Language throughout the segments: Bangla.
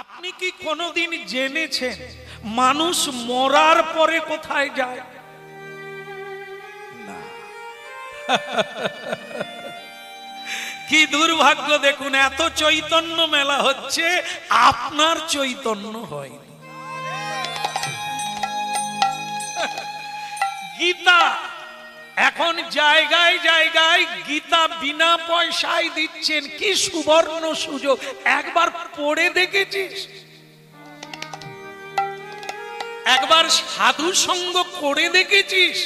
আপনি কি কোনোদিন জেনেছেন মানুষ মরার পরে কোথায় যায়? না। কি দুর্ভাগ্য দেখুন, এত চৈতন্য মেলা হচ্ছে, আপনার চৈতন্য হয়নি। গীতা এখন জায়গায় জায়গায় গীতা বিনা পয়সায় দিচ্ছেন, কি সুবর্ণ সুযোগ। একবার পড়ে দেখেছিস? একবার সাধু সঙ্গ করে দেখেছিস?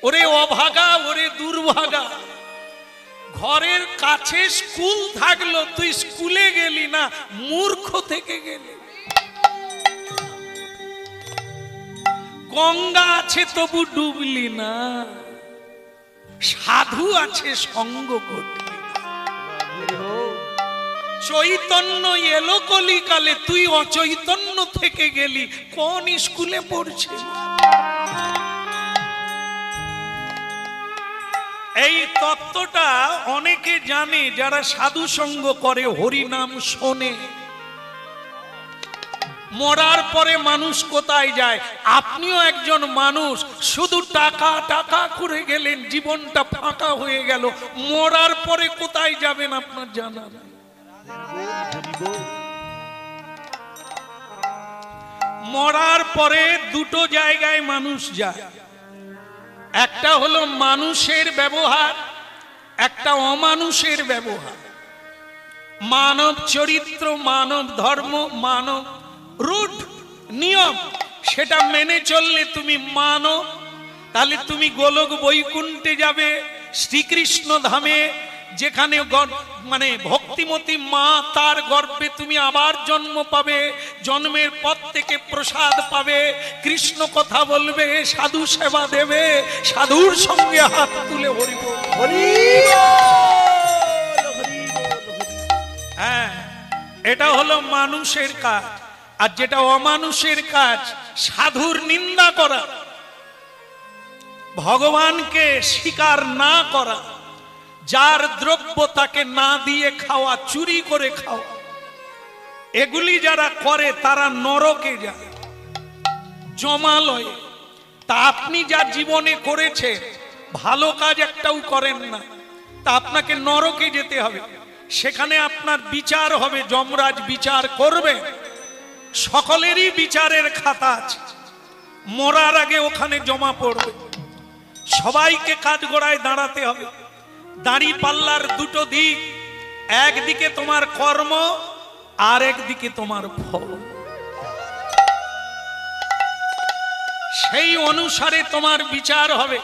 ওরে অভাগা, ওরে দুর্ভাগা, ঘরের কাছে স্কুল থাকলো, তুই স্কুলে গেলি না, মূর্খ থেকে গেলি। গঙ্গা আছে তবু ডুবলি না, সাধু আছে সঙ্গ করলি। চৈতন্য এলো কলিকালে, তুই অচৈতন্য থেকে গেলি। কোন স্কুলে পড়ছিস? এই তত্ত্বটা অনেকে জানে যারা সাধু সঙ্গ করে, হরি নাম শোনে। মরার পরে মানুষ কোথায় যায়? আপনিও একজন মানুষ, শুধু টাকা টাকা করে গেলেন, জীবনটা ফাঁকা হয়ে গেল। মরার পরে কোথায় যাবেন আপনার জানা নেই। মরার পরে দুটো জায়গায় মানুষ যায়, একটা হলো মানুষের ব্যবহার, একটা অমানুষের ব্যবহার। মানব চরিত্র, মানব ধর্ম, মানব রুট নিয়ম, সেটা মেনে চললে তুমি মানো, তাহলে তুমি গোলক বৈকুণ্ঠে যাবে, শ্রীকৃষ্ণ ধামে, যেখানে মানে ভক্তিমতী মা, তার গর্ভে তুমি আবার জন্ম পাবে, জন্মের পর থেকে প্রসাদ পাবে, কৃষ্ণ কথা বলবে, সাধু সেবা দেবে, সাধুর সঙ্গে হাত তুলে হরি বল হরি বল। হ্যাঁ, এটা হলো মানুষের কাজ। আর যেটা অমানুষের কাজ, সাধুর নিন্দা করা, ভগবানকে স্বীকার না করা, যার দ্রব্য তাকে না দিয়ে খাওয়া, চুরি করে খাওয়া, এগুলি যারা করে তারা নরকে যায়, জমালয়ে। তা আপনি যা জীবনে করেছে, ভালো কাজ একটাও করেন না, তা আপনাকে নরকে যেতে হবে। সেখানে আপনার বিচার হবে, যমরাজ বিচার করবে। সকলেরই বিচারের খাতা আছে, মরার আগে ওখানে জমা পড়বে। সবাইকে কাঠগড়ায় দাঁড়াতে হবে। দাঁড়ি পাল্লার দুটো দিক, একদিকে তোমার কর্ম, আর একদিকে তোমার ফল। সেই অনুসারে তোমার বিচার হবে।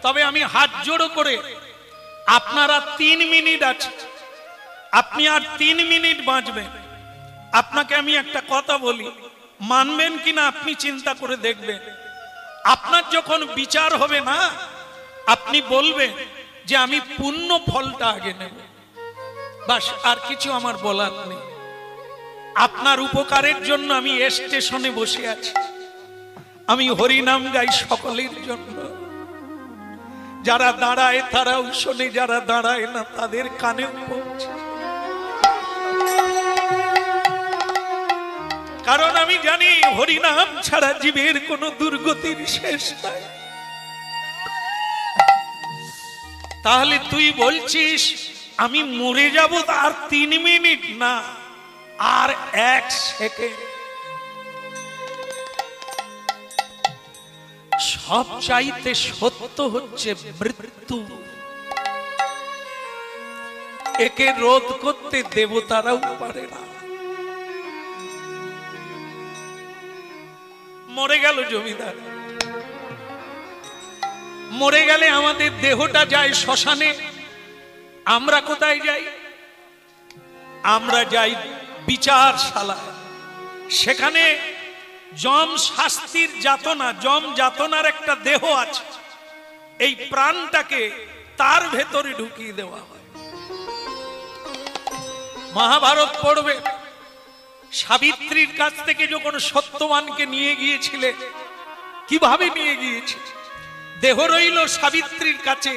তবে আমি হাত জোড়ো করে, আপনারা 3 মিনিট আছে, আপনি আর 3 মিনিট বাঁচবেন। আপনাকে আমি একটা কথা বলি, মানবেন কিনা আপনি চিন্তা করে দেখবেন। আপনার যখন বিচার হবে না, আপনি বলবেন যে আমি পুণ্য ফলটা আগে নেব, বাস, আর কিছু আমার বলার নেই। আপনার উপকারের জন্য আমি স্টেশনে বসে আছি, আমি হরিনাম গাই সকলের জন্য। যারা দাঁড়ায় তারাও শোনে, যারা দাঁড়ায় না তাদের কানেও পৌঁছে। কারণ আমি জানি হরিনাম ছাড়া জীবের কোনো দুর্গতির শেষ নাই। তাহলে তুই বলছিস আমি মরে যাব, আর 3 মিনিট না, আর 1 সেকেন্ড। সব চাইতে সত্য হচ্ছে মৃত্যু। একে রোধ করতে দেবতারাও পারে না। মরে গেল জমিদার, মরে গেলে আমাদের দেহটা যায় শ্মশানে। আমরা কোথায় যাই? আমরা যাই বিচারশালায়। সেখানে যম শাস্তির যাতনা, যম যাতনার একটা দেহ আছে, এই প্রাণটাকে তার ভেতরে ঢুকিয়ে দেওয়া হয়। মহাভারত পড়বে, সাবিত্রীর কাছ থেকে যখন সত্যবানকে নিয়ে গিয়েছিলেন, কিভাবে নিয়ে গিয়েছে? দেহ রইল সাবিত্রীর কাছে,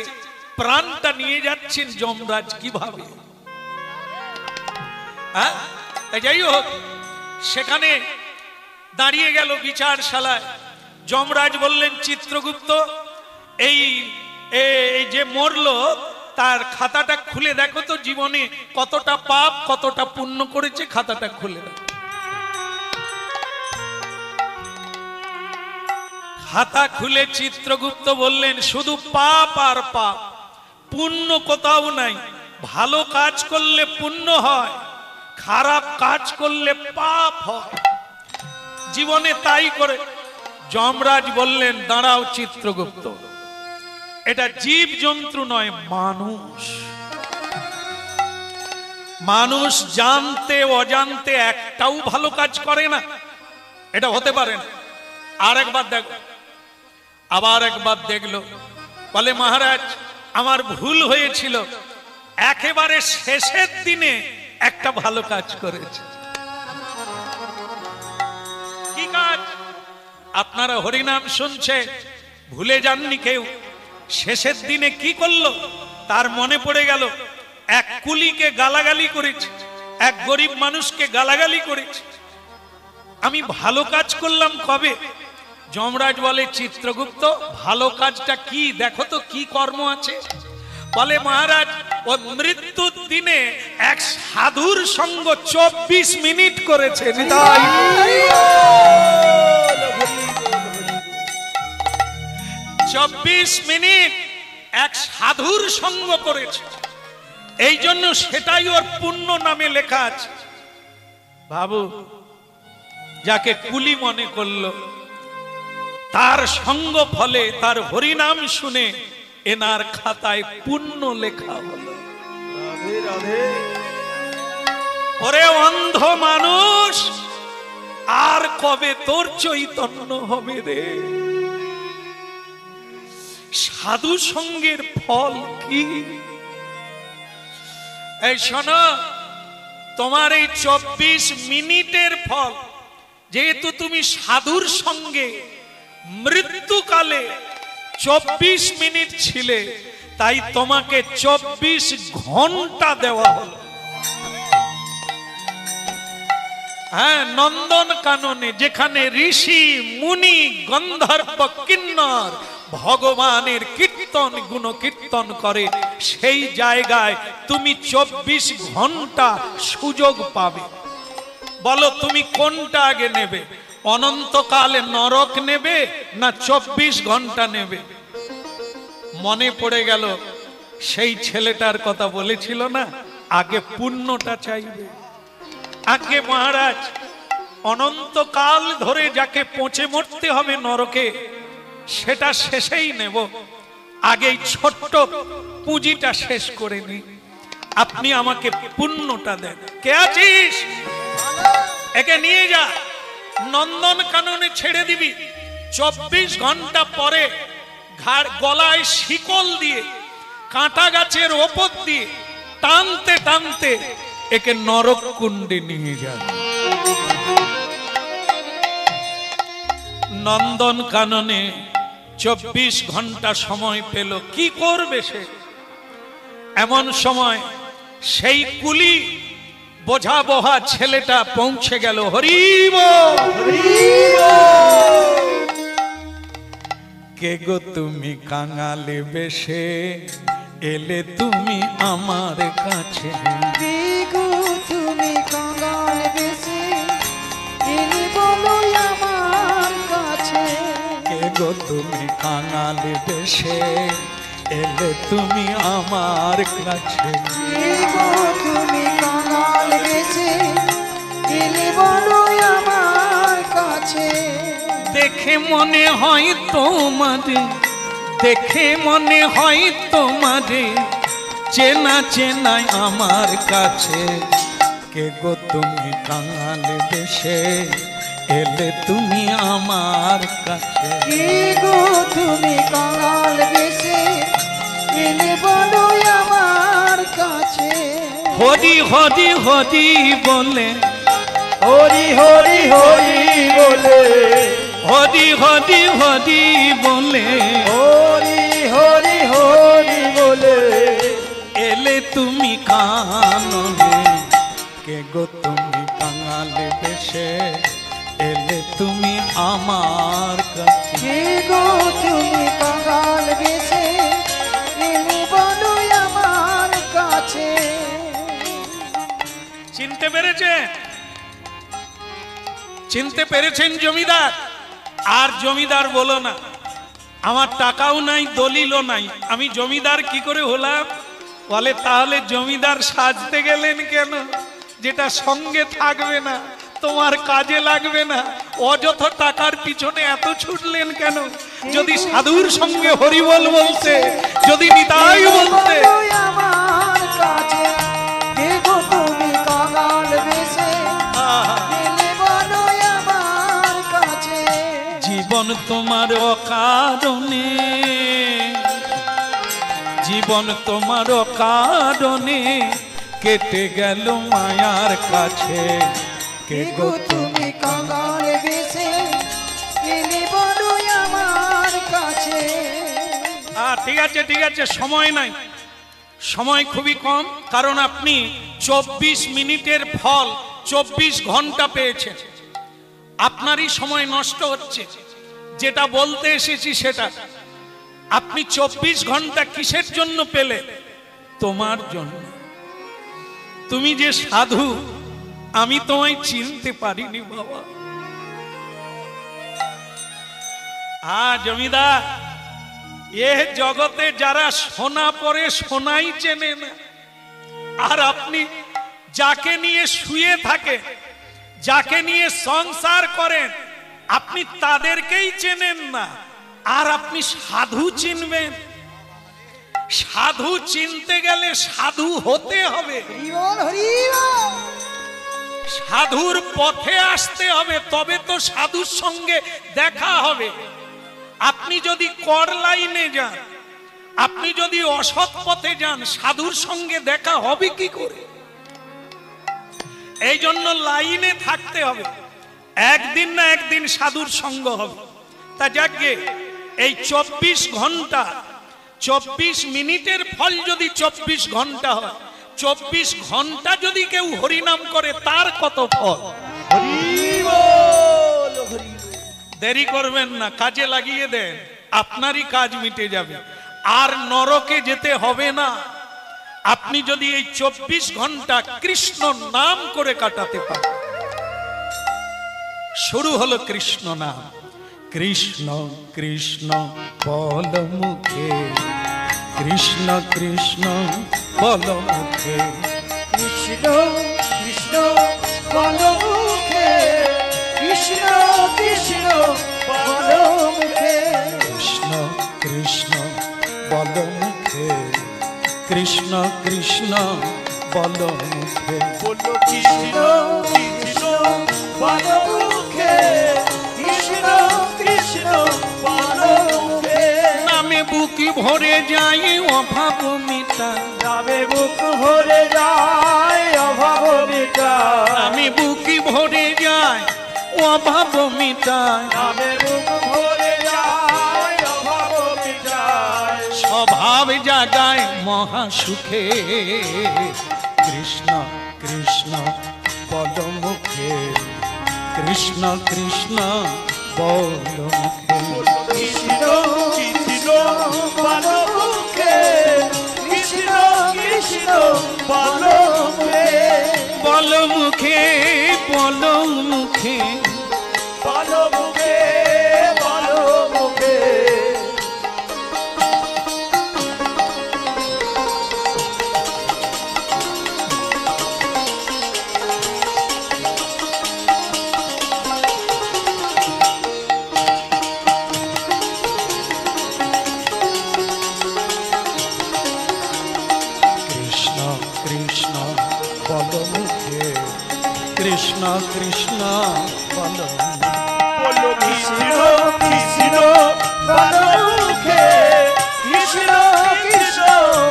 প্রাণটা নিয়ে যাচ্ছেন যমরাজ কিভাবে? যাই হোক, সেখানে দাঁড়িয়ে গেল বিচারশালায়। যমরাজ বললেন, চিত্রগুপ্ত, এই যে মরলো তার খাতাটা খুলে দেখো তো, জীবনে কতটা পাপ কতটা পুণ্য করেছে, খাতাটা খুলে দেখো। খাতা খুলে চিত্রগুপ্ত বললেন, শুধু পাপ আর পাপ, পুণ্য কোথাও নাই। ভালো কাজ করলে পুণ্য হয়, খারাপ কাজ করলে পাপ হয়, জীবনে তাই করে। যমরাজ বললেন, দাঁড়াও চিত্রগুপ্ত, এটা জীব জন্তু নয়, মানুষ। মানুষ জানতে অজান্তে একটাও ভালো কাজ করে না, এটা হতে পারে না। আর একবার দেখো, আবার একবার দেখলো, বলে মহারাজ আমার ভুল হয়েছিল, একেবারে শেষের দিনে একটা ভালো কাজ করেছে। কি কাজ? আপনারা হরিনাম শুনছে, ভুলে যাননি কেউ। শেষের দিনে কি করলো তার মনে পড়ে গেল, এক কুলিকে গালাগালি করেছে, এক গরিব মানুষকে গালাগালি করেছে। আমি ভালো কাজ করলাম কবে? যমরাজ বলে, চিত্রগুপ্ত ভালো কাজটা কি দেখো তো, কি কর্ম আছে। বলে মহারাজ, ও মৃত্যুর দিনে এক সাধুর সঙ্গ 24 মিনিট করেছে। 24 মিনিট এক সাধুর সঙ্গ করেছে, এই জন্য সেটাই ওর পুণ্য নামে লেখা আছে। বাবু, যাকে কুলি মনে করলো, তার সঙ্গ ফলে, তার হরিনাম শুনে এনার খাতায় পুণ্য লেখা হলো। রাধে রাধে। ওরে অন্ধ মানুষ, আর কবে তোর চৈতন্য হবে রে? সাধু সঙ্গের ফল কি? এই শোনো, তোমার এই 24 মিনিটের ফল, যেহেতু তুমি সাধুর সঙ্গে মৃত্যুকালে 24 মিনিট ছিলে, তাই তোমাকে 24 ঘন্টা দেওয়া হলো। হ্যাঁ, নন্দন কাননে যেখানে ঋষি মুনি গন্ধর্ব কিন্নর ভগবানের কীর্তন গুণ কীর্তন করে, সেই জায়গায় তুমি 24 ঘন্টা সুযোগ পাবে। বলো তুমি কোনটা আগে নেবে? অনন্তকালে নরক নেবে না 24 ঘন্টা নেবে? মনে পড়ে গেল সেই ছেলেটার কথা বলেছিল না, আগে পুণ্যটা চাইবে। আগে মহারাজ, অনন্তকাল ধরে যাকে পচে মরতে হবে নরকে, সেটা শেষেই নেব, আগেই ছোট্ট পুঁজিটা শেষ করে নি। আপনি আমাকে পুণ্যটা দেন। কে আছিস? একে নিয়ে যা, নন্দন কাননে ছেড়ে দিবি। 24 ঘন্টা পরে গলায় শিকল দিয়ে, কাঁটা গাছের ওপর দিয়ে টানতে টানতে একে নরক কুণ্ডে নিয়ে যা। নন্দন কাননে 24 ঘন্টা সময় পেল, কি করবে সে? এমন সময় সেই কুলি বোঝা বহা ছেলেটা পৌঁছে গেল। হরিব কে গো তুমি কাঙালে বেশে এলে তুমি আমার কাছে, কে গো তুমি কাঙাল বেশে এলে বলো আমার কাছে, কে গো তুমি কাঙাল বেশে এলে তুমি আমার কাছে, কে গো তুমি কাঙাল বেশে এলে বলো আমার কাছে। দেখে মনে হয় তোমারে, দেখে মনে হয় তোমারে চেনা চেনাই আমার কাছে, কে গো তুমি কাঙাল বেশে এলে তুমি আমার কাছে, কে গো তুমি কাঙাল বেশে এলে বলো আমার কাছে। হরি হরি হরি বলে, হরি হরি হরি বলে, হরি হরি হরি বলে, হরি হরি হরি বলে এলে তুমি কাননে, কে গো তুমি কাঙাল বেশে এলে তুমি আমার কাছে। গো তুমি কাঙাল বেশে এলে বলো আমার কাছে। চিনতে পেরেছেন? চিনতে পেরেছেন জমিদার? আর জমিদার বলো না, আমার টাকাও নাই, দলিলও নাই, আমি জমিদার কি করে হলাম? বলে তাহলে জমিদার সাজতে গেলেন কেন? যেটা সঙ্গে থাকবে না, তোমার কাজে লাগবে না, অযথা টাকার পিছনে এত ছুটলেন কেন? যদি সাধুর সঙ্গে হরিবল বলতে, যদি নিতাই বলতে। আমার কাছে গো তুমি কাঙাল বেশে এলে বলো আমার কাছে। জীবন তোমার অকারণে, জীবন তোমার অকারণে কেটে গেল মায়ার কাছে। কে গো তুমি কাঙাল বেশে এলে বলো আমার কাছে। ঠিক আছে ঠিক আছে, সময় নাই, সময় খুবই কম, কারণ আপনি 24 মিনিটের ফল 24 ঘন্টা পেয়েছেন। আপনারই সময় নষ্ট হচ্ছে। যেটা বলতে এসেছি সেটা, আপনি 24 ঘন্টা কিসের জন্য পেলে? তোমার জন্য। তুমি যে সাধু, আমি তোমায় চিনতে পারিনি বাবা। জমিদার, এ জগতে যারা সোনা পরে সোনাই চেনে না, আর আপনি যাকে নিয়ে শুয়ে থাকে, যাকে নিয়ে সংসার করেন, আপনি তাদেরকেই চেনেন না, আর আপনি সাধু চিনবেন? সাধু চিনতে গেলে সাধু হতে হবে, সাধুর পথে আসতে হবে, তবে তো সাধুর সঙ্গে দেখা হবে। আপনি যদি কর লাইনে যান, আপনি যদি অসৎ পথে যান, সাধুর সঙ্গে দেখা হবে কি করে? এই জন্য লাইনে থাকতে হবে, একদিন না একদিন সাধুর সঙ্গ হবে। তা যাকে এই 24 ঘন্টা, 24 মিনিটের ফল যদি 24 ঘন্টা হয়, 24 ঘন্টা যদি কেউ হরিনাম করে, তার কত ফল? দেরি করবেন না, কাজে লাগিয়ে দেন, আপনারই কাজ মিটে যাবে, আর নরকে যেতে হবে না। আপনি যদি এই 24 ঘন্টা কৃষ্ণ নাম করে কাটাতে পারেন। শুরু হলো কৃষ্ণ নাম। কৃষ্ণ কৃষ্ণ বল মুখে, কৃষ্ণ কৃষ্ণ বল মুখে, কৃষ্ণ কৃষ্ণ বল মুখে, কৃষ্ণ কৃষ্ণ বল মুখে, কৃষ্ণ কৃষ্ণ বল মুখে, কৃষ্ণ কৃষ্ণ বল মুখে, কৃষ্ণ কৃষ্ণ বল মুখে, কৃষ্ণ কৃষ্ণ বল মুখে। নামে বুকি ভরে যায় অভাব মিটায়, নামে বুক ভরে যায় অভাব মিটায়, নামে বুকি ভরে যায় অভাব মিটায়, নামে বুক ভরে যায় অভাব মিটায়, স্বভাব জাগায় মহা সুখে। কৃষ্ণ কৃষ্ণ বল মুখে, কৃষ্ণ কৃষ্ণ বল মুখে, কৃষ্ণ কৃষ্ণ বল মুখে, কৃষ্ণ কৃষ্ণ বল মুখে, বল মুখে, বল মুখে, বল মুখে, বল মুখে। কৃষ্ণ কৃষ্ণ বল বলো কৃষ্ণ কৃষ্ণ বল মুখে, কৃষ্ণ কৃষ্ণ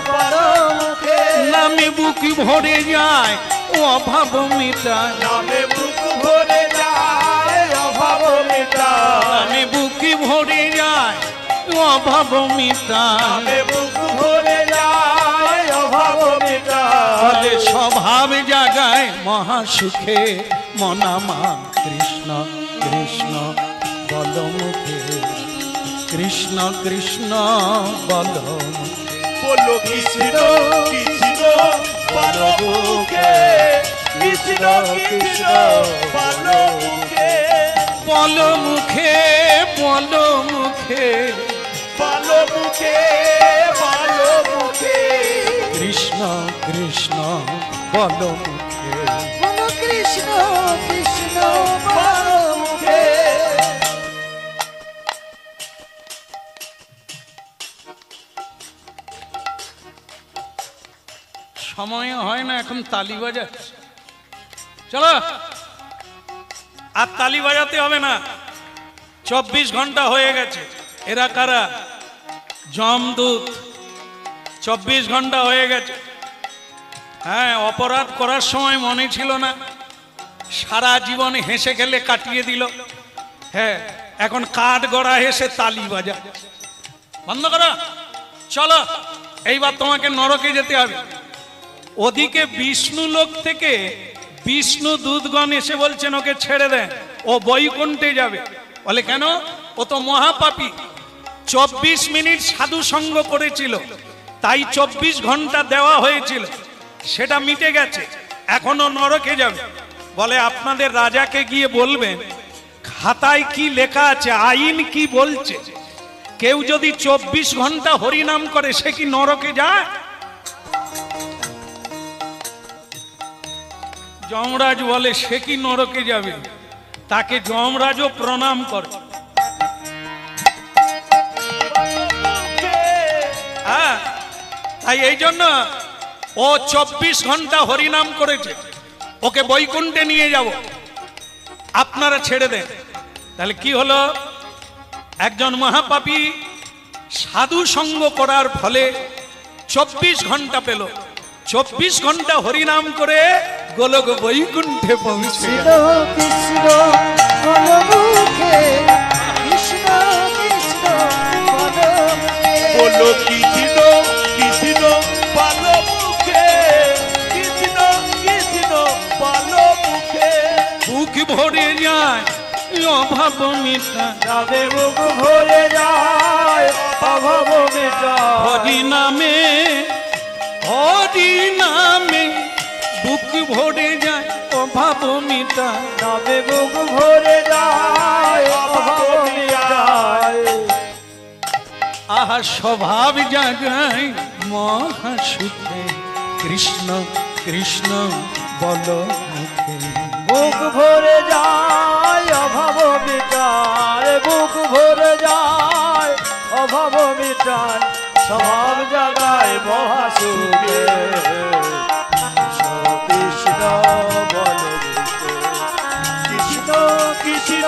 বল মুখে, নামে বুক ভরে যায় অভাব মিটায়, নামে বুক ভরে যায় অভাব মিটায়, নামে বুক ভরে যায় অভাব মিটায়, নামে বুক ভরে যায় অভাব মিটায়, বলে স্বভাব জাগায় মহাসুখে মন আমার কৃষ্ণ কৃষ্ণ বল মুখে কৃষ্ণ কৃষ্ণ বল বলো কৃষ্ণ কৃষ্ণ বলো মুখে কৃষ্ণ কৃষ্ণ বলো মুখে বল মুখে বল মুখে বলো মুখে বলো মুখে কৃষ্ণ কৃষ্ণ বল মুখে বলো কৃষ্ণ কৃষ্ণ বলো মুখে সময় হয় না এখন তালি বাজাচ্ছে চলো আর তালি বাজাতে হবে না 24 ঘন্টা হয়ে গেছে এরা কারা যমদূত 24 ঘন্টা হয়ে গেছে হ্যাঁ অপরাধ করার সময় মনে ছিল না সারা জীবন হেসে খেলে কাটিয়ে দিল হ্যাঁ এখন কাঠ গড়া হেসে তালি বাজা বন্ধ করো চলো এইবার তোমাকে নরকে যেতে হবে ওদিকে বিষ্ণু লোক থেকে বিষ্ণু দূতগণ এসে বলছেন ওকে ছেড়ে দেন ও বৈকুণ্ঠে যাবে বলে কেন ও তো মহাপাপী 24 মিনিট সাধু সঙ্গ করেছিল তাই 24 ঘন্টা দেওয়া হয়েছিল সেটা মিটে গেছে এখনো নরকে যাবে বলে আপনাদের রাজাকে গিয়ে বলবেন খাতায় কি লেখা আছে আইন কি বলছে কেউ যদি 24 ঘন্টা হরিনাম করে সে কি নরকে যায় যমরাজ বলে সে কি নরকে যাবে তাকে যমরাজও প্রণাম করে হ্যাঁ তাই এই জন্য ও 24 ঘন্টা হরিনাম করেছে ওকে বৈকুণ্ঠে নিয়ে যাব আপনারা ছেড়ে দেন তাহলে কি হলো একজন মহাপাপী সাধু সঙ্গ করার ফলে 24 ঘন্টা পেল 24 ঘন্টা হরিনাম করে গোলক বৈকুণ্ঠে পৌঁছে কৃষ্ণ কৃষ্ণ বলো মুখে কৃষ্ণ কৃষ্ণ বলো মুখে বলো কৃষ্ণ কৃষ্ণ বলো মুখে কৃষ্ণ কৃষ্ণ বলো মুখে বুক ভরে যায় অভাব মিটা যাবে মুখ ভরে যায় অভাব মেটায় হরি নামে হরি নামে বুক ভরে যায় অভাব মিটা যাবে মুখ ভরে যায় অভাব মেটায় আহা স্বভাব জাগায় মহাসুখে কৃষ্ণ কৃষ্ণ বল মুখে বুক ভরে যায় অভাব মিটায় বুক ভরে যায় অভাব মিটায় স্বভাব জাগায় মহাসুখে কৃষ্ণ বলে কৃষ্ণ কৃষ্ণ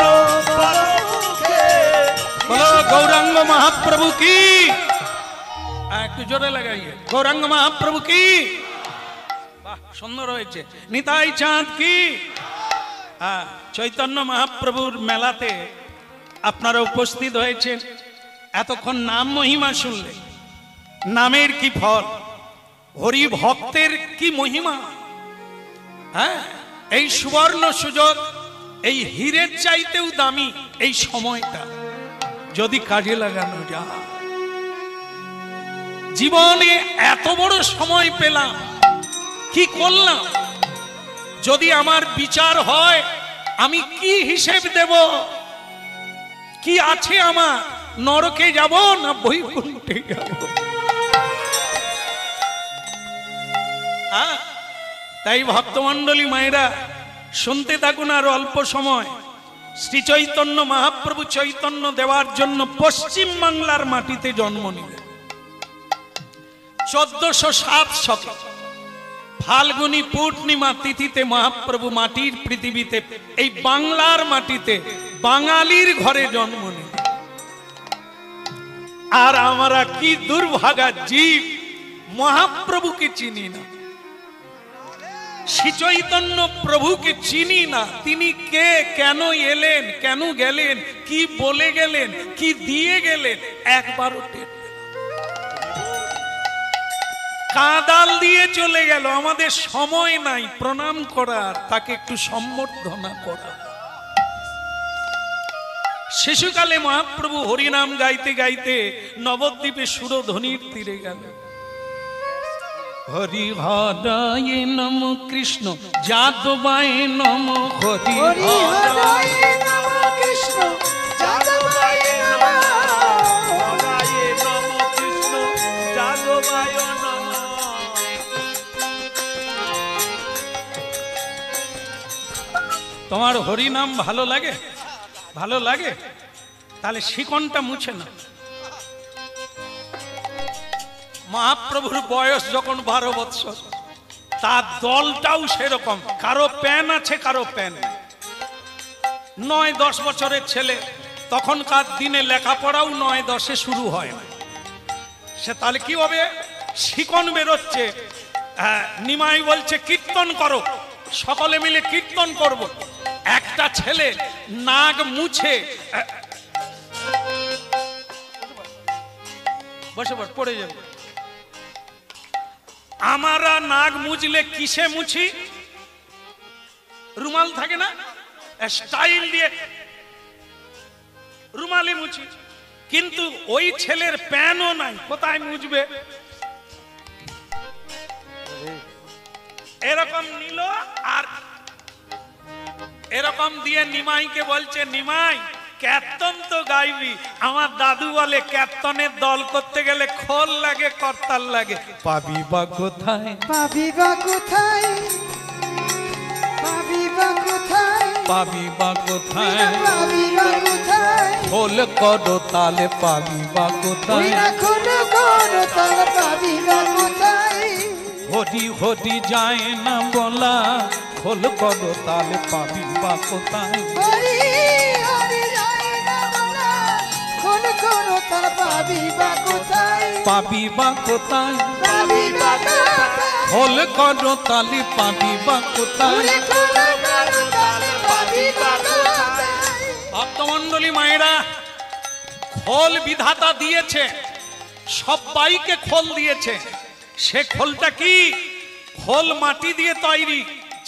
বলো মুখে বলো গৌরাঙ্গ মহাপ্রভু কি একটু জোরে লাগাইয়ে গৌরাঙ্গ মহাপ্রভু কি বাহ সুন্দর হয়েছে নিতাই চাঁদ কি চৈতন্য মহাপ্রভুর মেলাতে আপনারা উপস্থিত হয়েছেন এতক্ষণ নাম মহিমা শুনলে নামের কি ফল হরি ভক্তের কি মহিমা হ্যাঁ এই সুবর্ণ সুযোগ এই হীরের চাইতেও দামি এই সময়টা যদি কাজে লাগানো যায় জীবনে এত বড় সময় পেলাম কি করলাম যদি আমার বিচার হয় আমি কি হিসেব দেব কি আছে আমার নরকে যাব না বৈকুণ্ঠে যাব তাই ভক্তমণ্ডলী মায়েরা শুনতে থাকুন আর অল্প সময় শ্রী চৈতন্য মহাপ্রভু চৈতন্য দেওয়ার জন্য পশ্চিম বাংলার মাটিতে জন্ম নিলেন 1407 শকে ফাল্গুনী পূর্ণিমা তিথিতে মহাপ্রভু মাটির পৃথিবীতে এই বাংলার মাটিতে বাঙালির ঘরে জন্ম নিলেন আর আমরা কি দুর্ভাগা জীব মহাপ্রভুকে চিনি না শ্রী চৈতন্য প্রভুকে চিনি না তিনি কে কেন এলেন কেন গেলেন কি বলে গেলেন কি দিয়ে গেলেন একবারও টের পেলাম কাঁদাল দিয়ে চলে গেল, আমাদের সময় নাই প্রণাম করার, তাকে একটু সম্বর্ধনা করা। শিশুকালে মহাপ্রভু হরিনাম গাইতে গাইতে নবদ্বীপে সুরধ্বনির তীরে গেল। হরি হরায় নম কৃষ্ণ যাদবায় নম, হরি হরায় নম কৃষ্ণ যাদবায় নম, হরায় নম কৃষ্ণ যাদবায় নম। তোমার হরিনাম ভালো লাগে? ভালো লাগে? তাহলে শিকনটা মুছে না। মহাপ্রভুর বয়স যখন 12 বৎসর, তার দলটাও সেরকম, কারো প্যান আছে কারো প্যান নেই। 9-10 বছরের ছেলে, তখনকার দিনে লেখাপড়াও 9-10-এ শুরু হয় না। সে তাহলে কি হবে? শিকন বেরোচ্ছে। নিমাই বলছে কীর্তন করো, সকলে মিলে কীর্তন করব। একটা ছেলে নাগ মুছে, বসে বস পড়ে যাবে। আমরা নাগ মুছলে কিসে মুছি? রুমাল থাকে না, স্টাইল দিয়ে রুমালে মুছি। কিন্তু ওই ছেলের প্যানও নাই, কোথায় মুছবে? এরকম নিল আর এরকম দিয়ে নিমাইকে বলছে, নিমাই কীর্তন তো গাইবি। আমার দাদু বলে কীর্তনের দল করতে গেলে খোল লাগে, করতাল লাগে। পাবি বা কোথায়? পাবি বা কোথায়? পাবি বা কোথায়? পাবি বা কোথায়? পাবি বা কোথায়? খোল করো তালে পাবি বা কোথায়? খোল করো তালে পাবি বা কোথায়? হরি হরি যায় না বলা, খোল করো তালে পাবি বা কোথায়? হরি হরি যায় না বলা, খোল করো তালে পাবি বা কোথায়? পাবি বা কোথায়? পাবি বা কোথায়? খোল করো তালে পাবি বা কোথায়? খোল করো তালে পাবি বা কোথায়? ভক্তমণ্ডলী মায়েরা, খোল বিধাতা দিয়েছে, সবাইকে খোল দিয়েছে। সে খোলটা কি? খোল মাটি দিয়ে তৈরি,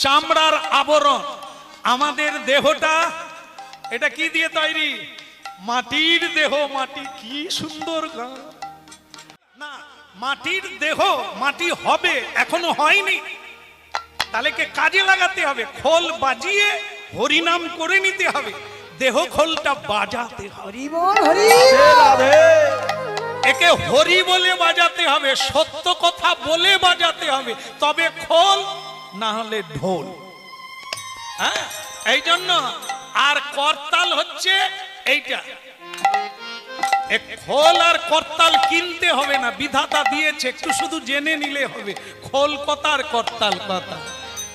চামড়ার আবরণ। আমাদের দেহটা এটা কি দিয়ে তৈরি? মাটির দেহ। মাটি কি সুন্দর গান না, মাটির দেহ, মাটি হবে, এখনো হয়নি। তাহলে কে কাজে লাগাতে হবে, খোল বাজিয়ে হরিনাম করে নিতে হবে। দেহ খোলটা বাজাতে হবে। হরি বল হরি রাধে একে হরি বলে বাজাতে হবে, সত্য কথা বলে বাজাতে হবে, তবে খোল, না হলে ঢোল। হ্যাঁ, এই জন্য। আর করতাল হচ্ছে এইটা। খোল আর করতাল কিনতে হবে না, বিধাতা দিয়েছে, একটু শুধু জেনে নিলে হবে। খোল কথা আর করতাল কথা।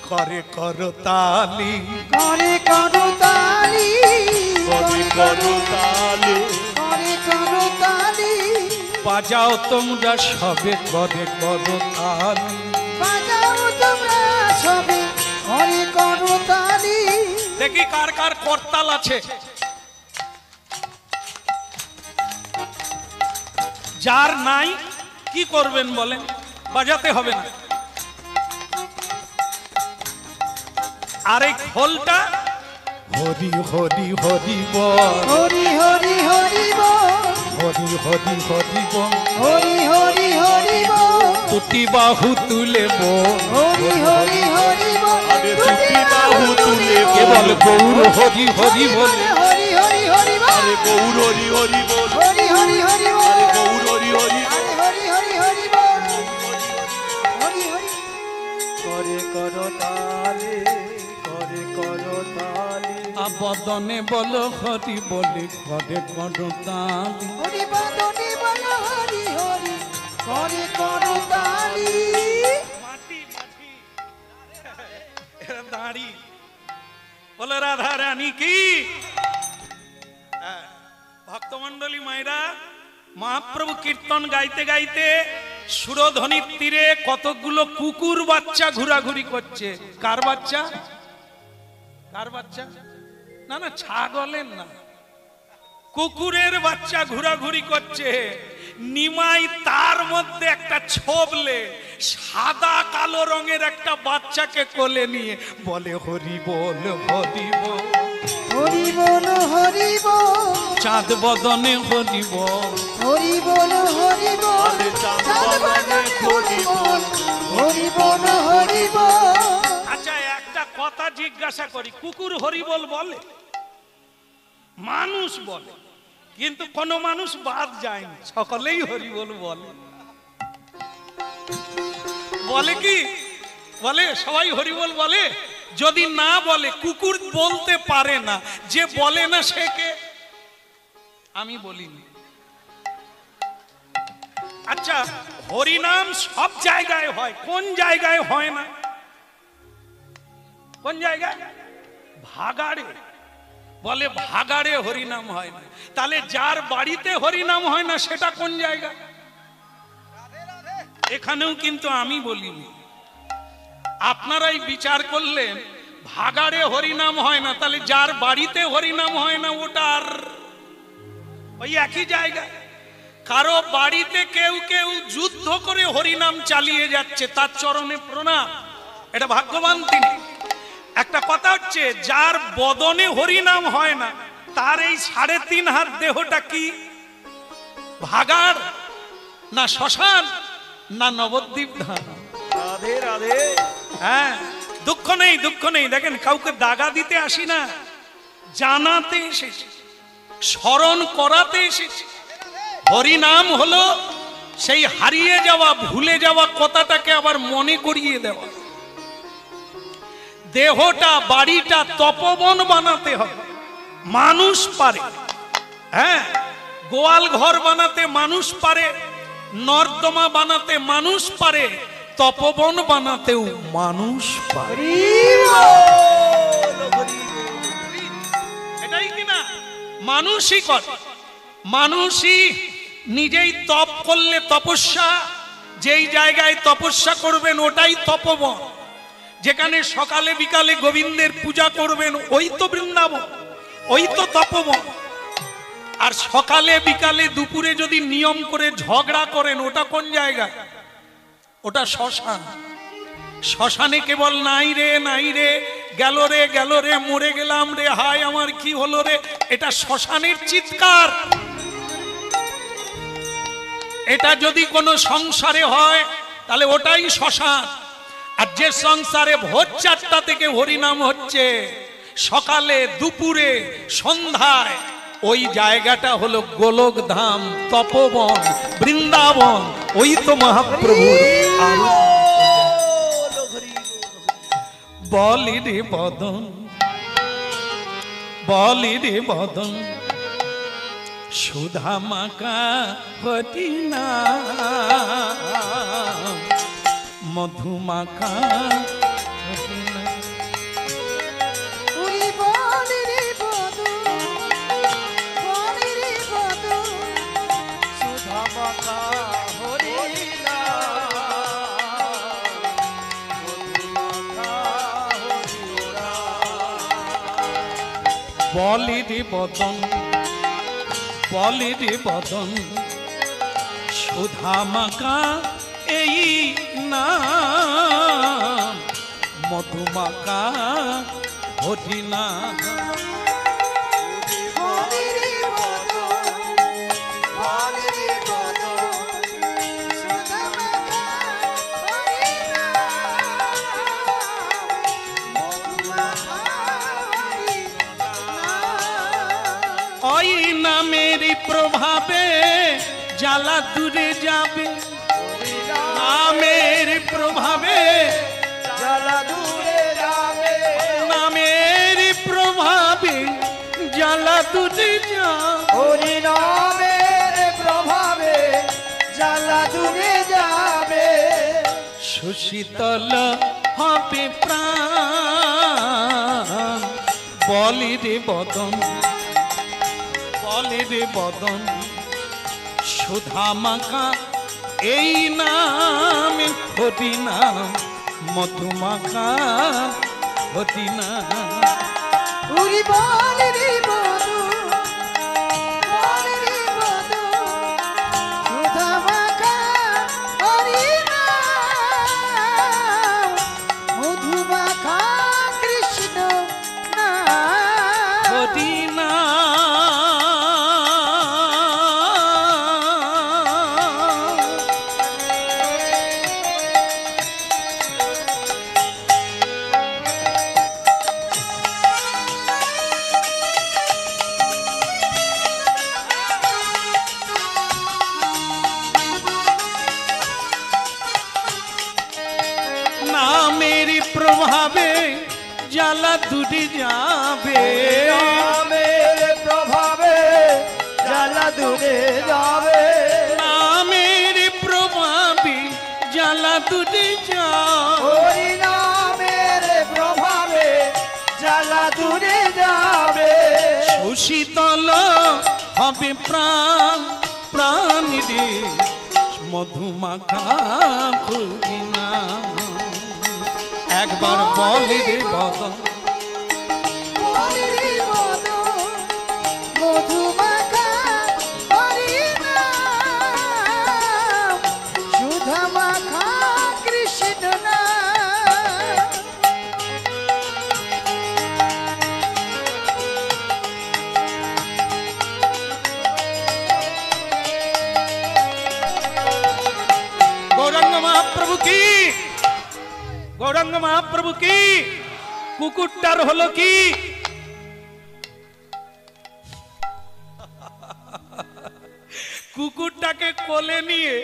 করে করতালি, করে করো তালি, কবি করো তালে, করে করো তালি, বাজাও তোমরা সবে করে করতালি। বাজাও তোমরা সবে করে করো তালি। দেখি কার কার করতাল আছে। যার নাই কি করবেন বলেন? বাজাতে হবে না। আর এই খোলটা হরি হরি হরি বল, হরি হরি হরি বল, হরি হরি হরি বল, হরি হরি হরি বল, দুটি বাহু তুলে বল, হরি হরি হরি বল, আরে দুটি বাহু তুলে কেবল গৌর হরি হরি বলে। হরি হরি হরি বল, আরে গৌর হরি হরি বল, হরি হরি হরি বল, আরে গৌর হরি হরি বল, হরি হরি হরি বল, হরি হরি। করে করো তালে, করে করো তালে, আবদনে বল হরি বলে, করে করতালি। হরি বদনে বল হরি হরি, করে করো তালি। দাঁড়ি বলে রাধা রানী কি। ভক্তমন্ডলী মায়েরা, মহাপ্রভু কীর্তন গাইতে গাইতে সুরধ্বনির তীরে কতগুলো কুকুর বাচ্চা ঘোরাঘুরি করছে। কার বাচ্চা? কার বাচ্চা? না না, ছাগলের না, কুকুরের বাচ্চা ঘোরাঘুরি করছে। নিমাই তার মধ্যে একটা ছোবলে, সাদা কালো রঙের একটা বাচ্চাকে কোলে নিয়ে বলে হরি বল হরি বল, হরি বল হরি বল, চাঁদ বদনে হরি বল, হরি বল হরি বল, চাঁদ বদনে হরি বল, হরি বল হরি বল। আচ্ছা একটা কথা জিজ্ঞাসা করি, কুকুর হরি বল বলে? মানুষ বলে, কিন্তু কোন মানুষ বাদ যায়নি, সকলেই হরি বল বলে। বলে কি বলে? সবাই হরি বল বলে? যদি না বলে, কুকুর বলতে পারে না, যে বলে না সে কে? আমি বলিনি। আচ্ছা হরিনাম সব জায়গায় হয়, কোন জায়গায় হয় না? কোন জায়গায়? ভাগাড়ে। বলে ভাগাড়ে হরিনাম হয় না। তাহলে যার বাড়িতে হরিনাম হয় না সেটা কোন জায়গা? এখানেও কিন্তু আমি বলিনি, আপনারাই বিচার করলেন। ভাগাড়ে হরিনাম হয় না, তাহলে যার বাড়িতে হরিনাম হয় না ওটা আর ওই একই জায়গা। কারো বাড়িতে কেউ কেউ যুদ্ধ করে হরিনাম চালিয়ে যাচ্ছে, তার চরণে প্রণাম, এটা ভাগ্যবান তিনি। একটা কথা হচ্ছে, যার বদনে হরিনাম হয় না তার এই 3.5 হাত দেহটা কি ভাগাড় না শ্মশান না নবদ্বীপ ধাম? রাধে রাধে। হ্যাঁ, দুঃখ নেই, দুঃখ নেই। দেখেন, কাউকে দাগা দিতে আসি না, জানাতে এসেছি, স্মরণ করাতে এসেছি। হরিনাম হলো সেই হারিয়ে যাওয়া, ভুলে যাওয়া কথাটাকে আবার মনে করিয়ে দেওয়া। দেহটা, বাড়িটা তপবন বানাতে হবে, মানুষ পারে। হ্যাঁ, গোয়াল ঘর বানাতে মানুষ পারে, নর্দমা বানাতে মানুষ পারে, তপবন বানাতেও মানুষ পারে। এটাই কিনা? মানুষই করে, মানুষই নিজেই তপ করলে তপস্যা, যেই জায়গায় তপস্যা করবেন ওটাই তপবন। যেখানে সকালে বিকালে গোবিন্দের পূজা করবেন ওই তো বৃন্দাবন, ওই তো তপবন। আর সকালে বিকালে দুপুরে যদি নিয়ম করে ঝগড়া করেন ওটা কোন জায়গা? ওটা শ্মশান। শ্মশানে কেবল নাই রে নাই রে, গেল রে গেল রে, মরে গেলাম রে, হায় আমার কি হলো রে, এটা শ্মশানের চিৎকার। এটা যদি কোনো সংসারে হয় তাহলে ওটাই শ্মশান। আর যে সংসারে ভোর 4টা থেকে হরিনাম হচ্ছে, সকালে দুপুরে সন্ধ্যায়, ওই জায়গাটা হলো গোলক ধাম, তপবন, বৃন্দাবন, ওই তো মহাপ্রভুর। বলি রে বদন, বলি রে বদন, সুধা মাকা হরিনা, মধুমাকা হরিনা। উরি বলি রে বধু, বলি রে বধু, সুধা মাখা হরিনা, মধু মাখা হরিনা। বলি রে বদন, বলি রে বদন, সুধা মাকা এই নাম, মধুমাকা হরিনা। বলি রে বধু, বলি রে বধু, সুধা মাখা হরিনা, মধু মাখা হরিনা। ওই নামের প্রভাবে জ্বালা দূরে যাবে, নামের প্রভাবে জ্বালা দূরে যাবে, নামের প্রভাবে জ্বালা দূরে যাবে। হরি নামের প্রভাবে জ্বালা দূরে যাবে। সুশীতল হবে প্রাণ, বলি রে বদন, বলি রে বদন, সুধা মাখা এই নাম হরিনা, মধুমাখা হরিনা। উরি বলি রে বধু, বলি রে বধু, সুধা মাখা হরিনা, জ্বালা দূরে যাবে, নামের প্রভাবে জ্বালা দূরে যাবে, নামের প্রভাবে জ্বালা দূরে যাবে, হরি নামের প্রভাবে জ্বালা দূরে যাবে, সুশীতল হবে প্রাণ প্রাণীরে মধুমাখা খুঁজিনা। একবার বলে রে বদন হরি বল মধুমাখা হরি নাম, সুধামাখা কৃষ্ণ নাম। গৌরাঙ্গ মহাপ্রভু কি, গৌরাঙ্গ মহাপ্রভু কি। কুকুরটার হলো কি, কুকুরটাকে কোলে নিয়ে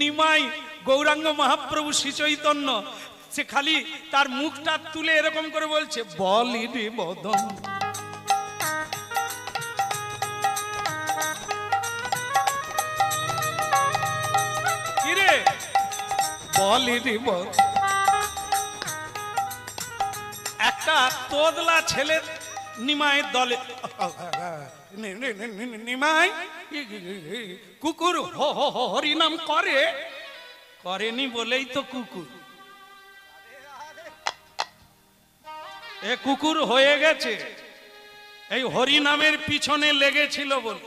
নিমাই গৌরাঙ্গ মহাপ্রভু শ্রী চৈতন্য সে খালি তার মুখটা তুলে এরকম করে বলছে, বলি রে বদন কিরে, বলি রে বদন। একটা তোদলা ছেলে নিমাইয়ের দলে, নিমাই কুকুর হরিনাম করে, করেনি বলেই তো কুকুর, এ কুকুর হয়ে গেছে এই হরিনামের পিছনে লেগেছিল বলে।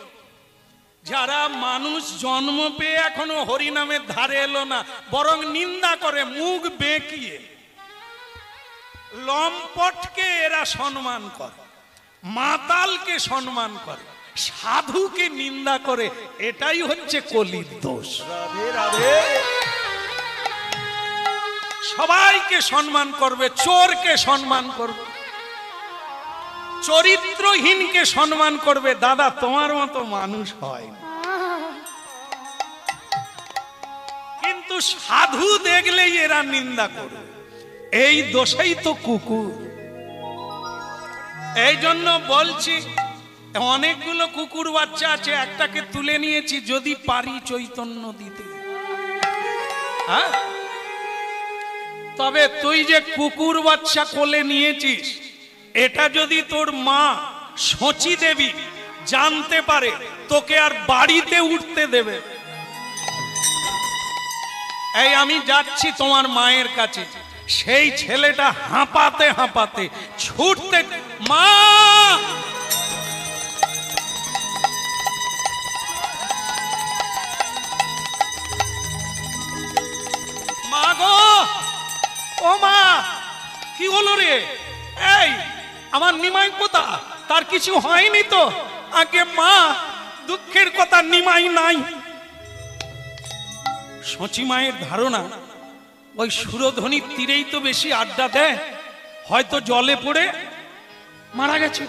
যারা মানুষ জন্ম পেয়ে এখনো হরিনামের ধারে এলো না, বরং নিন্দা করে মুখ বেঁকিয়ে, লম্পটকে এরা সম্মান করে, মাতালকে সম্মান করে, সাধুকে নিন্দা করে, এটাই হচ্ছে কলির দোষ। রাধে রাধে। সবাইকে সম্মান করবে, চোরকে সম্মান করবে, চরিত্রহীনকে সম্মান করবে। দাদা তোমার মতো মানুষ হয় না, কিন্তু সাধু দেখলেই এরা নিন্দা করবে, এই দোষেই তো কুকুর। এই জন্য বলছি, অনেকগুলো কুকুর বাচ্চা আছে, একটাকে তুলে নিয়েছি, যদি পারি চৈতন্য দিতে। হ্যাঁ, তবে তুই যে কুকুর বাচ্চা কোলে নিয়েছিস, এটা যদি তোর মা সচি দেবী জানতে পারে, তোকে আর বাড়িতে উঠতে দেবে। এই আমি যাচ্ছি তোমার মায়ের কাছে, সেই ছেলেটা হাঁপাতে হাঁপাতে ছুটতে, মা মা গো, ও মা, কি হলো রে? এই আমার নিমাই কোথা? তার কিছু হয়নি তো? আগে মা, দুঃখের কথা, নিমাই নাই। সচি মায়ের ধারণা ওই সুরধ্বনির তীরেই তো বেশি আড্ডা দেয়, হয়তো জলে পড়ে মারা গেছে।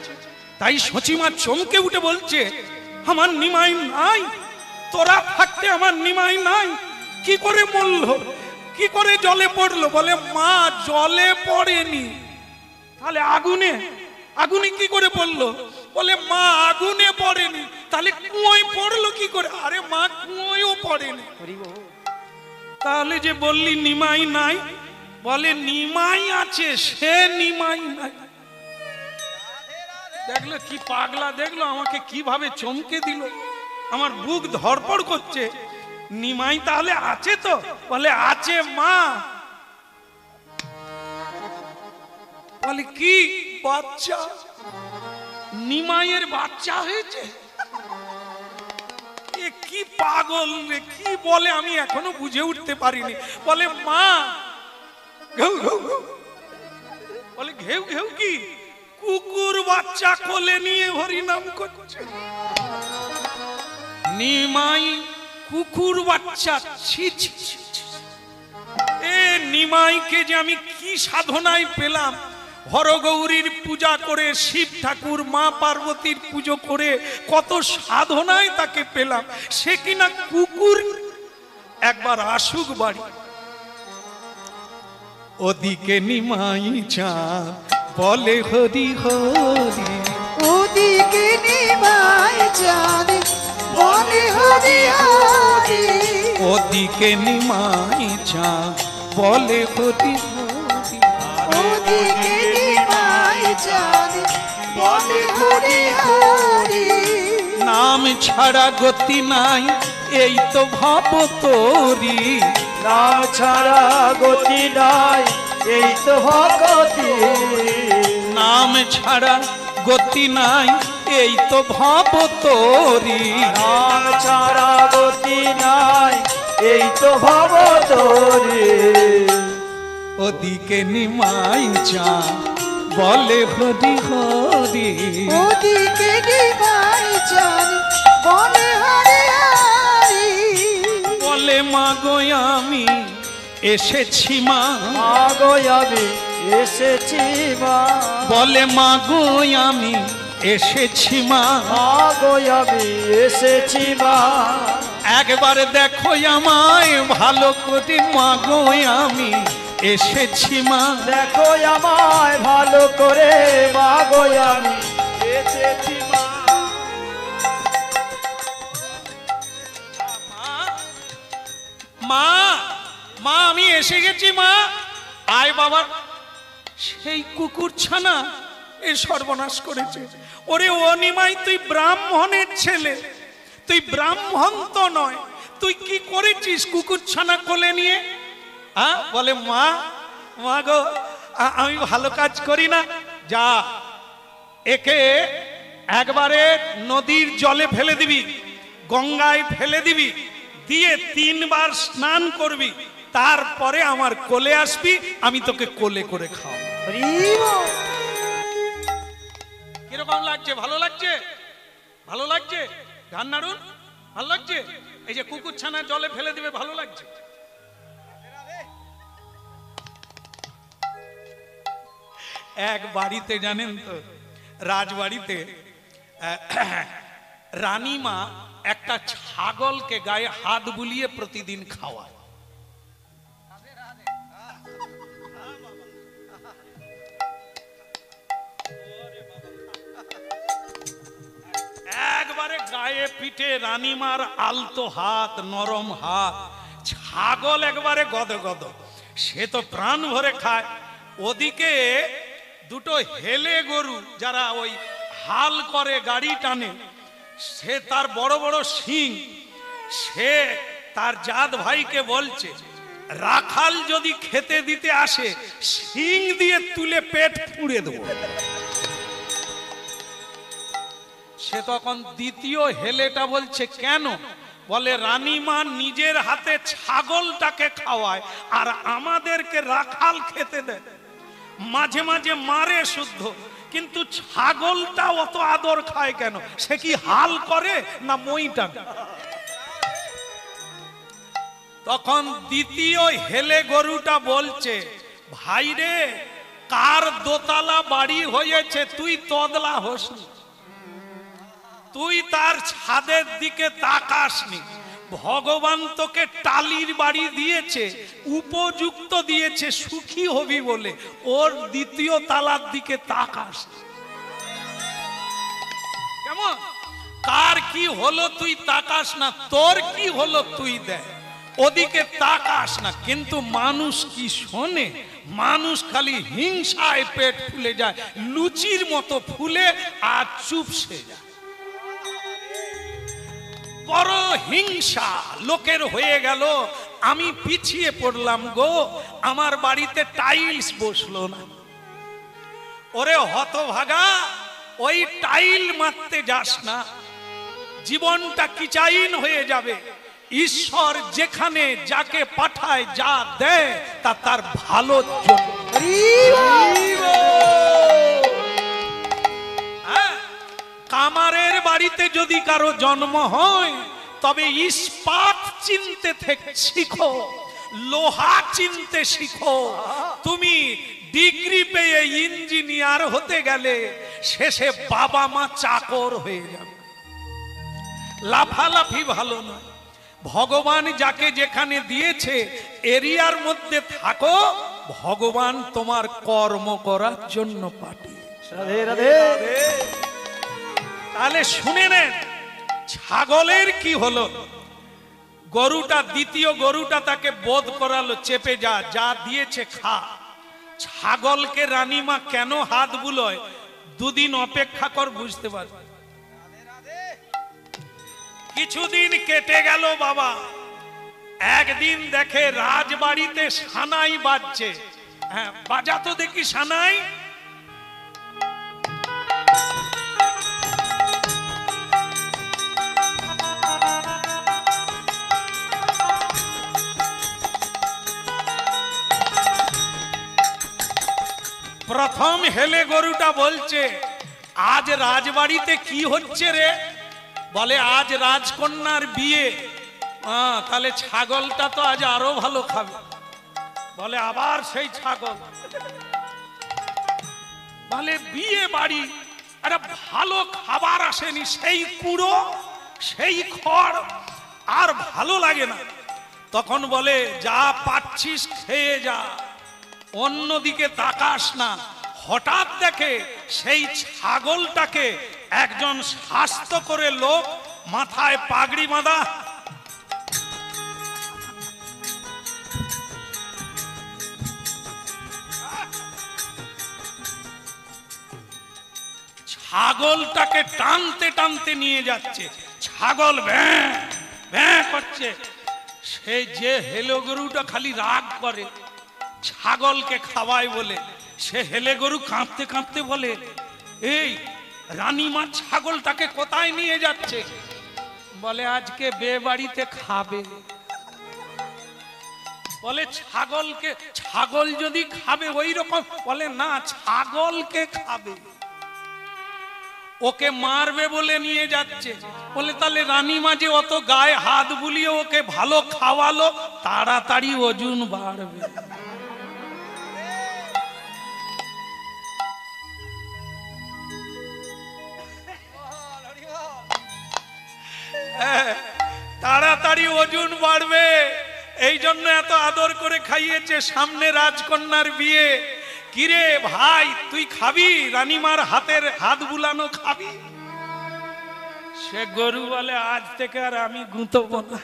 তাই সচিমা চমকে উঠে বলছে, আমার নিমাই নাই, তোরা থাকতে আমার নিমাই নাই, কি করে মরলো, কি করে জলে পড়লো? বলে মা জলে পড়েনি, তাহলে আগুনে, আগুনে কি করে পড়লো? বলে মা আগুনে পড়েনি, তাহলে কুয়োয় পড়লো কি করে? আরে মা কুয়োয়ও পড়েনি। তাহলে যে বললি নিমাই নাই, বলে নিমাই আছে, সে নিমাই নাই। দেখলো কি পাগলা, দেখলো আমাকে কিভাবে চমকে দিল, আমার বুক ধড়পড় করছে। নিমাই তাহলে আছে তো? বলে আছে মা। বলে কি বাচ্চা? নিমাইয়ের বাচ্চা হয়েছে? এ কি পাগল রে, কি বলে আমি এখনো বুঝে উঠতে পারিনি। বলে মা ঘেউ ঘেউ ঘেউ। বলে ঘেউ ঘেউ কি? কুকুর বাচ্চা কোলে নিয়ে হরিনাম করছে। নিমাই কুকুর বাচ্চা, ছি ছি ছি। এ নিমাইকে যে আমি কি সাধনায় পেলাম, হরগৌরীর পূজা করে, শিব ঠাকুর মা পার্বতীর পুজো করে, কত সাধনায় তাকে পেলাম, সে কিনা কুকুর। একবার আসুক বাড়ি, ওদিকে নিমাই চাঁদ বলে হরি হরি। ওদিকে নিমাই চাঁদ বলে হরি হরি। ওদিকে নিমাই চাঁদ বলে হরি হরি। ওদিকে নিমাই চাঁদ বলে হরি হরি। নাম ছাড়া গতি নাই এই তো ভাব তোরি। নাম ছাড়া গতি নাই এই তো ভগতি। নাম ছাড়া গতি নাই এই তো ভাব তোরি। নাম ছাড়া গতি নাই এই তো ভব তোরি। ওদিকে নিমাই চাঁদ বলে হরি হরি। ওদিকে নিমাই চাঁদ বলে হরি হরি। বলে মাগো আমি এসেছি মা। মাগো আমি এসেছি মা। বলে মাগো আমি এসেছি মা। মাগো আমি এসেছি মা। একবার দেখো আমায় ভালো করে মাগো আমি এসেছি মা। দেখো আমায় ভালো করে মাগো আমি এসেছি মা। মা মা আমি এসে গেছি মা। আয় বাবা। সেই কুকুর ছানা এ সর্বনাশ করেছে। ওরে অনিমাই তুই ব্রাহ্মণের ছেলে, তুই ব্রাহ্মণ তো নয়, তুই কি করেছিস কুকুর ছানা কোলে নিয়ে? বলে মা মা গো আমি ভালো কাজ করি না। যা একে একবারে নদীর জলে ফেলে দিবি, গঙ্গায় ফেলে দিবি, দিয়ে 3 বার স্নান করবি, তারপরে আমার কোলে আসবি, আমি তোকে কোলে করে খাওয়াবো। কিরকম লাগছে? ভালো লাগছে? ভালো লাগছে? গান নাড়ুন, ভালো লাগছে? এই যে কুকুর ছানা জলে ফেলে দিবে, ভালো লাগছে? এক বাড়িতে জানেন তো, রাজবাড়িতে রানীমা একটা ছাগলকে গায়ে হাত বুলিয়ে প্রতিদিন খাওয়ায়। একবারে গায়ে পিঠে রানীমার আলতো হাত, নরম হাত, ছাগল একবারে গদগদ। সে তো প্রাণ ভরে খায়। ওদিকে দুটো হেলে গরু যারা ওই হাল করে, গাড়ি টানে, সে তার বড় বড় শিং, সে তার জাত ভাইকে বলছে রাখাল যদি খেতে দিতে আসে শিং দিয়ে তুলে পেট পুড়ে দেবো। সে তখন দ্বিতীয় হেলেটা বলছে কেন? বলে রানীমা নিজের হাতে ছাগলটাকে খাওয়ায় আর আমাদেরকে রাখাল খেতে দেয়। মাঝে মাঝে মারে শুদ্ধ, কিন্তু ছাগলটা অত আদর খায় কেন? সে কি হাল করে না মইটা? তখন দ্বিতীয় হেলে গরুটা বলছে ভাইরে, কার দোতলা বাড়ি হয়েছে তুই তদলা হোসনি, তুই তার ছাদের দিকে তাকাসনি। ভগবান তোকে টালির বাড়ি দিয়েছে, উপযুক্ত দিয়েছে, সুখী হবি বলে ওর দ্বিতীয় তালার দিকে তাকাস। কেমন? কার কি হলো তুই তাকাস না, তোর কি হলো তুই দেখ, ওদিকে তাকাস না। কিন্তু মানুষ কি শোনে? মানুষ খালি হিংসায় পেট ফুলে যায়, লুচির মতো ফুলে আর চুপসে যায়। বড় হিংসা লোকের হয়ে গেল। আমি পিছিয়ে পড়লাম গো, আমার বাড়িতে টাইলস বসলো না। ওরে হতভাগা, ওই টাইল মারতে যাস না, জীবনটা কিচাইন হয়ে যাবে। ঈশ্বর যেখানে যাকে পাঠায়, যা দেয় তা তার ভালোর জন্য। কামারের বাড়িতে যদি কারো জন্ম হয় তবে ইস্পাত চিনতে শিখো, লোহা চিনতে শিখো। তুমি ডিগ্রি পেয়ে ইঞ্জিনিয়ার হতে গেলে শেষে বাবা মা চাকর হয়ে যাবে। লাফালাফি ভালো নয়। ভগবান যাকে যেখানে দিয়েছে এরিয়ার মধ্যে থাকো, ভগবান তোমার কর্ম করার জন্য পাঠিয়েছে। রাধে রাধে। তাহলে শুনে নেন, ছাগলের কি হলো? গরুটা, দ্বিতীয় গরুটা তাকে বোধ করালো, চেপে যা, যা দিয়েছে খা। ছাগলকে রানীমা কেন হাত বুলোয়? দুদিন অপেক্ষা কর, বুঝতে পারবে। কিছুদিন কেটে গেল বাবা, একদিন দেখে রাজবাড়িতে সানাই বাজছে। হ্যাঁ, বাজাতো দেখি সানাই। প্রথম হেলে গরুটা বলছে, আজ রাজবাড়িতে কি হচ্ছে রে? বলে আজ রাজকন্যার বিয়ে। তাহলে ছাগলটা তো আজ আরো ভালো খাবে। বলে আবার সেই ছাগল। বলে বিয়ে বাড়ি, আরে ভালো খাবার আসেনি, সেই কুড়ো, সেই খড়, আর ভালো লাগে না। তখন বলে যা পাচ্ছিস খেয়ে যা, অন্যদিকে তাকাস না। হঠাৎ দেখে সেই ছাগলটাকে একজন স্বাস্থ্য করে লোক, মাথায় পাগড়ি বাঁধা, ছাগলটাকে টানতে টানতে নিয়ে যাচ্ছে। ছাগল ভ্যাঁ ভ্যাঁ করছে। সে যে হেলো গরুটা খালি রাগ করে, ছাগলকে খাওয়ায় বলে, সে হেলে গরু কাঁপতে কাঁপতে বলে, এই রানীমা ছাগলটাকে কোথায় নিয়ে যাচ্ছে? বলে আজকে বিয়ে বাড়িতে খাবে। বলে ছাগলকে, ছাগল যদি খাবে ওই রকম? বলে না, ছাগলকে খাবে, ওকে মারবে বলে নিয়ে যাচ্ছে। বলে তাহলে রানীমা যে অত গায়ে হাত বুলিয়ে ওকে ভালো খাওয়ালো, তাড়াতাড়ি ওজন বাড়বে। তাড়াতাড়ি ওজন বাড়বে, এই জন্য এত আদর করে খাইয়েছে। সামনে রাজকন্যার বিয়ে। কিরে ভাই, তুই খাবি রানীমার হাতের হাত বুলানো খাবি? সে গরু বলে আজ থেকে আর আমি গুঁতবো না,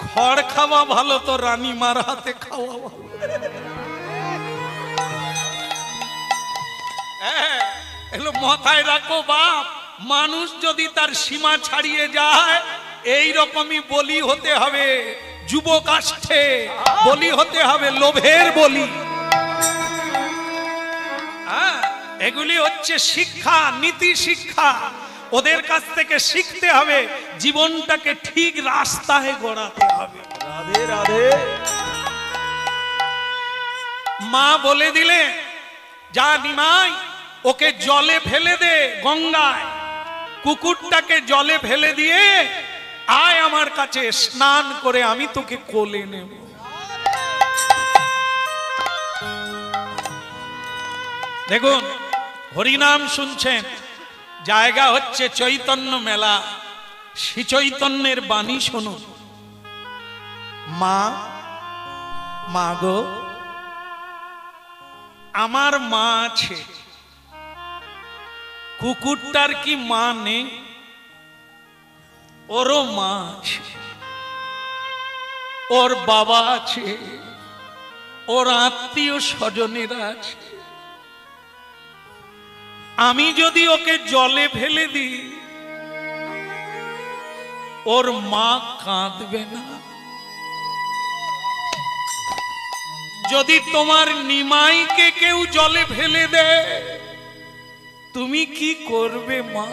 খড় খাওয়া ভালো তো রানীমার হাতে খাওয়া ভালো। এগুলো মাথায় রাখো বাপ। মানুষ যদি তার সীমা ছাড়িয়ে যায়, এই রকমই বলি হতে হবে। যুবকাষ্ঠে বলি হতে হবে, লোভের বলি। এগুলি হচ্ছে শিক্ষা, নীতি শিক্ষা। ওদের কাছ থেকে শিখতে হবে, জীবনটাকে ঠিক রাস্তায় গড়াতে হবে। রাধে রাধে। মা বলে দিলে, যা নিমাই ওকে জলে ফেলে দে, গঙ্গায়। কুকুরটাকে জলে ফেলে দিয়ে আয় আমার কাছে, স্নান করে আমি তোকে কোলে নেব। দেখুন, হরিনাম শুনছেন, জায়গা হচ্ছে চৈতন্য মেলা। শ্রী চৈতন্যের বাণী শুনুন। মা, মা গো, আমার মা আছে। কুকুরটার কি মা নেই? ওরও মা আছে, ওর বাবা আছে, ওর আত্মীয় স্বজনেরা আছে। আমি যদি ওকে জলে ফেলে দিই, ওর মা কাঁদবে না? যদি তোমার নিমাইকে কেউ জলে ফেলে দেয়, তুমি কি করবে মা?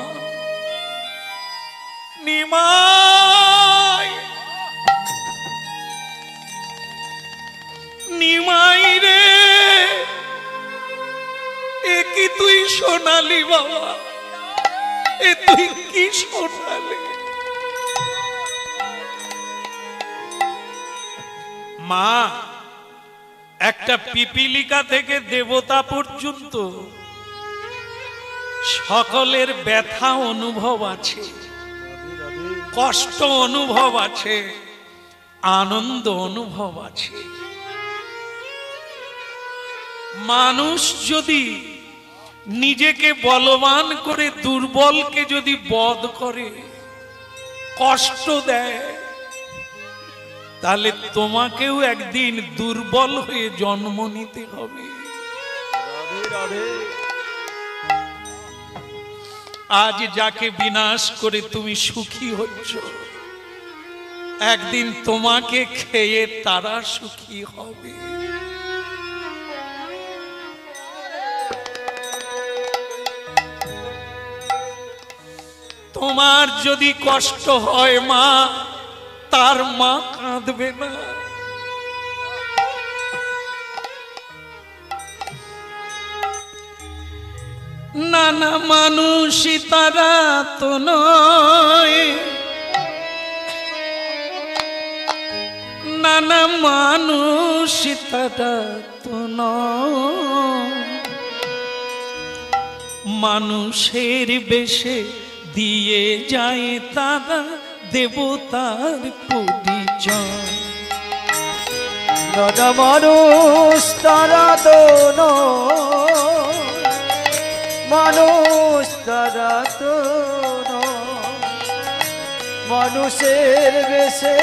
নিমাই, নিমাই রে, এ কি তুই সোনালি বাবা? এ তুই কি সোনালি? মা, একটা পিপিলিকা থেকে দেবতা পর্যন্ত সকলের ব্যথা অনুভব আছে, কষ্ট অনুভব আছে, আনন্দ অনুভব আছে। মানুষ যদি নিজেকে বলবান করে দুর্বলকে যদি বধ করে, কষ্ট দেয়, তাহলে তোমাকেও একদিন দুর্বল হয়ে জন্ম নিতে হবে। আজ যাকে বিনাশ করে তুমি সুখী হচ্ছ, একদিন তোমাকে খেয়ে তারা সুখী হবে। তোমার যদি কষ্ট হয় মা, তার মা কাঁদবে না। নানা মানুষই তারা তো নয়, নানা মানুষই তারা তো নয়, মানুষের বেশে দিয়ে যায় তারা দেবতার পরিচয়। নানা মানুষ তারা তো নয়, মানুষ তারা তো নয়, মানুষের বেশে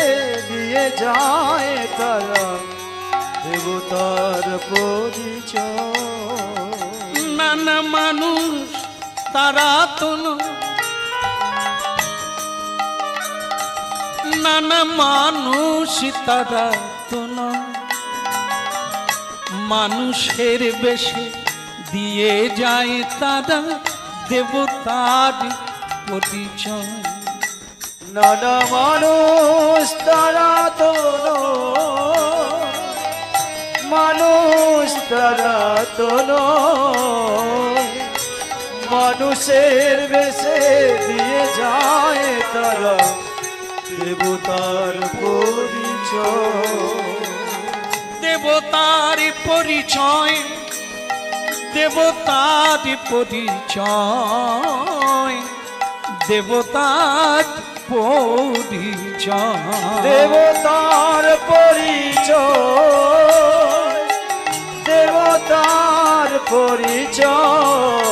দিয়ে যায় তারা দেবতার পরিচয়। নানা মানুষ তারা তো নয়, নানা মানুষ তারা তো নয়, মানুষের বেশে দিয়ে যায় তারা দেবতার পরিচয়। নানা মানুষ তারা তো নয়, মানুষ তারা তো নয়, মানুষের বেশে দিয়ে যায় তারা দেবতার পরিচয়। দেবতার পরিচয়, দেবতার পরিচয়, দেবতার পরিচয়, দেবতার পরিচয়, দেবতার পরিচয়,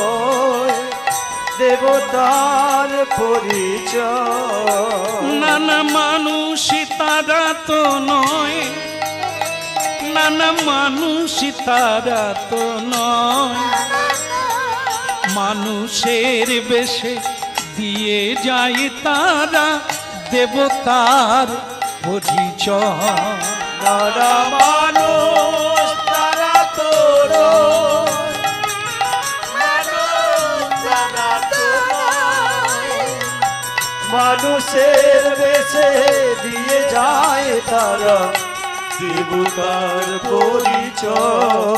দেবতার পরিচয়। নানা মানুষ তারা তো নয়, নানা মানুষ তারা তো নয়, মানুষের বেশে দিয়ে যায় তারা দেবতার পরিচয়। নানা মানুষ তারা তো নয়, মানুষ তারা তো নয়, মানুষের বেশে দিয়ে যায় তারা দেবতার পরিচয়।